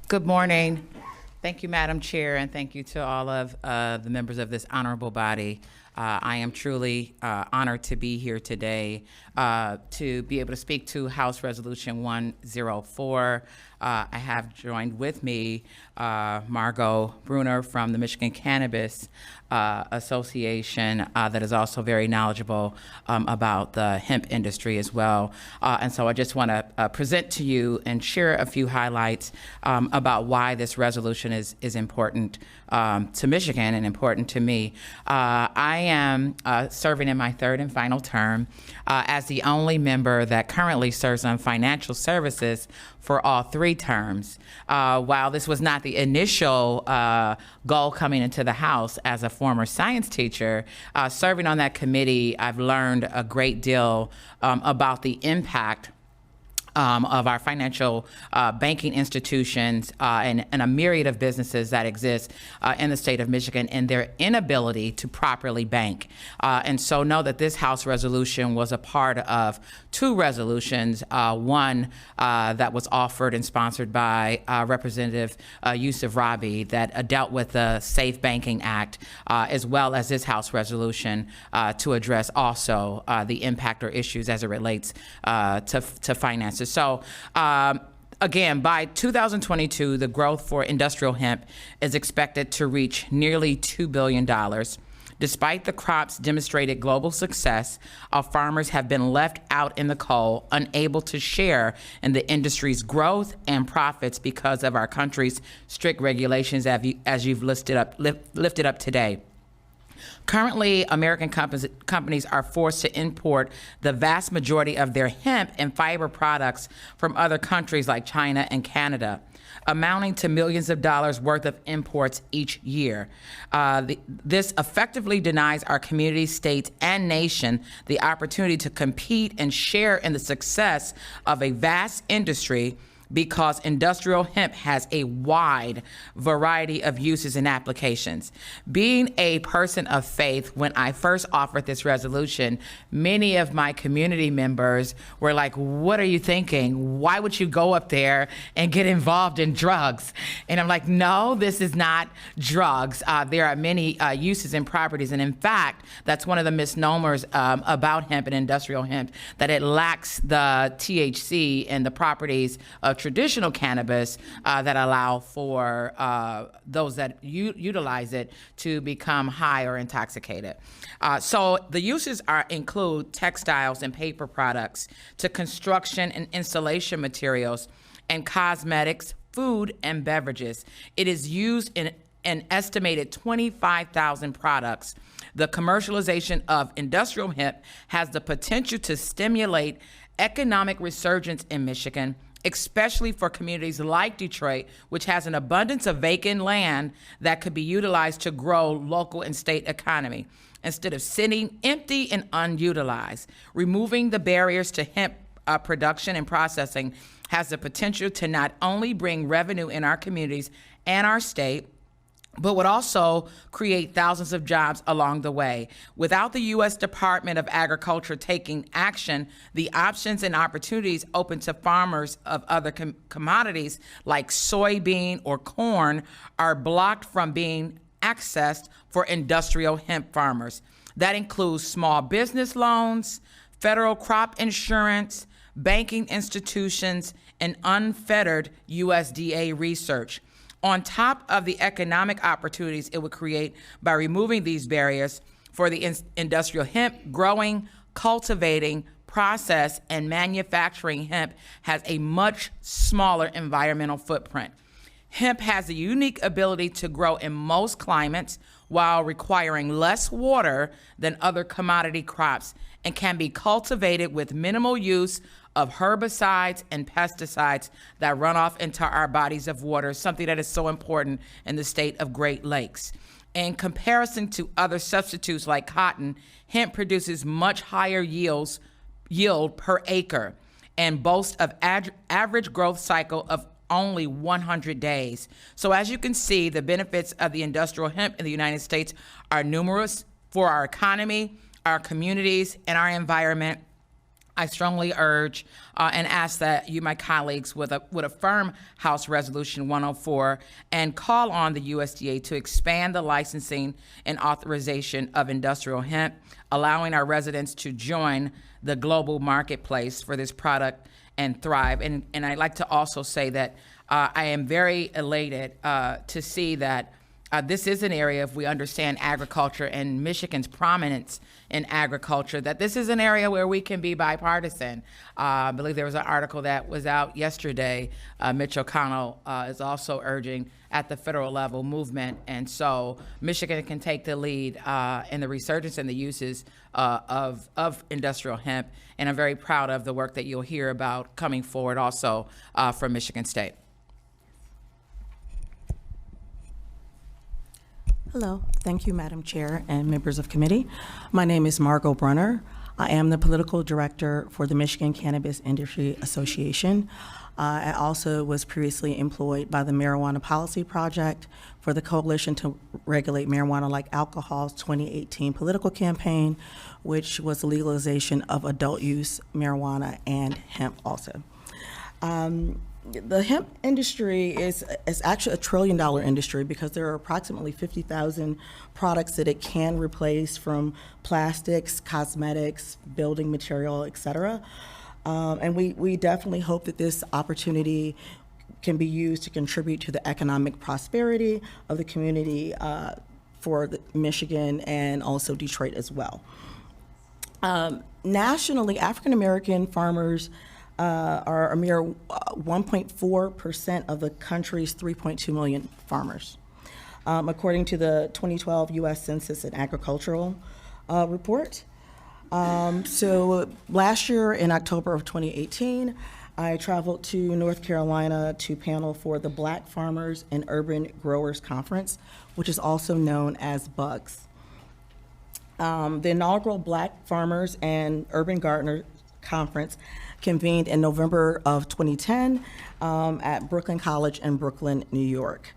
Good morning. Thank you, Madam Chair, and thank you to all of the members of this honorable body. I am truly honored to be here today to be able to speak to House Resolution 104. I have joined with me Margot Bruner from the Michigan Cannabis Association that is also very knowledgeable about the hemp industry as well. And so I just want to present to you and share a few highlights about why this resolution is important to Michigan and important to me. I am serving in my third and final term as the only member that currently serves on financial services for all 3 terms. While this was not the initial goal coming into the House, as a former science teacher, serving on that committee, I've learned a great deal about the impact of our financial banking institutions and a myriad of businesses that exist in the state of Michigan and their inability to properly bank. And so know that this House resolution was a part of 2 resolutions, one that was offered and sponsored by Representative Yusuf Rabi that dealt with the Safe Banking Act, as well as this House resolution to address also the impact or issues as it relates to finances. So again, by 2022, the growth for industrial hemp is expected to reach nearly $2 billion. Despite the crop's demonstrated global success, our farmers have been left out in the cold, unable to share in the industry's growth and profits because of our country's strict regulations, as you've lifted up today. Currently, American companies are forced to import the vast majority of their hemp and fiber products from other countries like China and Canada, amounting to millions of dollars worth of imports each year. This effectively denies our communities, states, and nation the opportunity to compete and share in the success of a vast industry, because industrial hemp has a wide variety of uses and applications. Being a person of faith, when I first offered this resolution, many of my community members were like, what are you thinking? Why would you go up there and get involved in drugs? And I'm like, no, this is not drugs. There are many uses and properties. And in fact, that's one of the misnomers about hemp and industrial hemp, that it lacks the THC and the properties of traditional cannabis that allow for those that utilize it to become high or intoxicated. So the uses include textiles and paper products, to construction and installation materials, and cosmetics, food, and beverages. It is used in an estimated 25,000 products. The commercialization of industrial hemp has the potential to stimulate economic resurgence in Michigan, especially for communities like Detroit, which has an abundance of vacant land that could be utilized to grow local and state economy, instead of sitting empty and unutilized. Removing the barriers to hemp production and processing has the potential to not only bring revenue in our communities and our state, but would also create thousands of jobs along the way. Without the U.S. Department of Agriculture taking action, the options and opportunities open to farmers of other commodities like soybean or corn are blocked from being accessed for industrial hemp farmers. That includes small business loans, federal crop insurance, banking institutions, and unfettered USDA research. On top of the economic opportunities it would create by removing these barriers for the industrial hemp, growing, cultivating, process, and manufacturing hemp has a much smaller environmental footprint. Hemp has a unique ability to grow in most climates while requiring less water than other commodity crops, and can be cultivated with minimal use of herbicides and pesticides that run off into our bodies of water, something that is so important in the state of Great Lakes. In comparison to other substitutes like cotton, hemp produces much higher yield per acre and boasts of average growth cycle of only 100 days. So as you can see, the benefits of the industrial hemp in the United States are numerous for our economy, our communities, and our environment. I strongly urge and ask that you, my colleagues, would affirm House Resolution 104 and call on the USDA to expand the licensing and authorization of industrial hemp, allowing our residents to join the global marketplace for this product and thrive. And I'd like to also say that I am very elated to see that this is an area, if we understand agriculture and Michigan's prominence in agriculture, that this is an area where we can be bipartisan. I believe there was an article that was out yesterday. Mitch O'Connell is also urging at the federal level movement. And so Michigan can take the lead in the resurgence and the uses of industrial hemp. And I'm very proud of the work that you'll hear about coming forward also from Michigan State. Hello, thank you, Madam Chair and members of committee. My name is Margot Brunner. I am the political director for the Michigan Cannabis Industry Association. I also was previously employed by the Marijuana Policy Project for the Coalition to Regulate Marijuana Like Alcohol's 2018 political campaign, which was the legalization of adult use marijuana and hemp also. The hemp industry is actually $1 trillion industry because there are approximately 50,000 products that it can replace, from plastics, cosmetics, building material, et cetera. And we definitely hope that this opportunity can be used to contribute to the economic prosperity of the community for Michigan and also Detroit as well. Nationally, African American farmers are a mere 1.4% of the country's 3.2 million farmers, according to the 2012 U.S. Census and Agricultural report. So last year in October of 2018, I traveled to North Carolina to panel for the Black Farmers and Urban Growers Conference, which is also known as BUGS. The inaugural Black Farmers and Urban Gardener Conference convened in November of 2010 at Brooklyn College in Brooklyn, New York.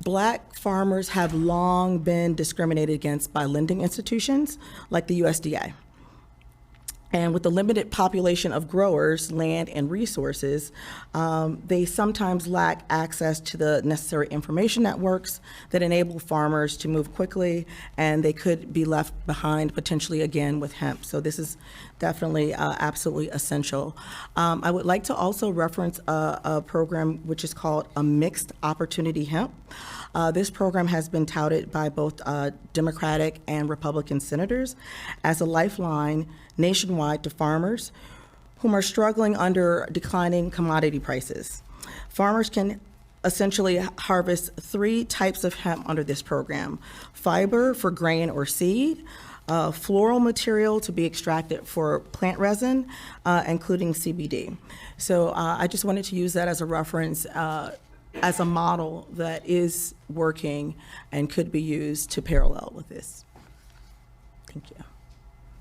Black farmers have long been discriminated against by lending institutions like the USDA. And with the limited population of growers, land, and resources, they sometimes lack access to the necessary information networks that enable farmers to move quickly, and they could be left behind potentially again with hemp. So this is definitely absolutely essential. I would like to also reference a program which is called a Mixed Opportunity Hemp. This program has been touted by both Democratic and Republican senators as a lifeline nationwide to farmers whom are struggling under declining commodity prices. Farmers can essentially harvest 3 types of hemp under this program: fiber for grain or seed, floral material to be extracted for plant resin, including CBD. So I just wanted to use that as a reference as a model that is working and could be used to parallel with this. Thank you.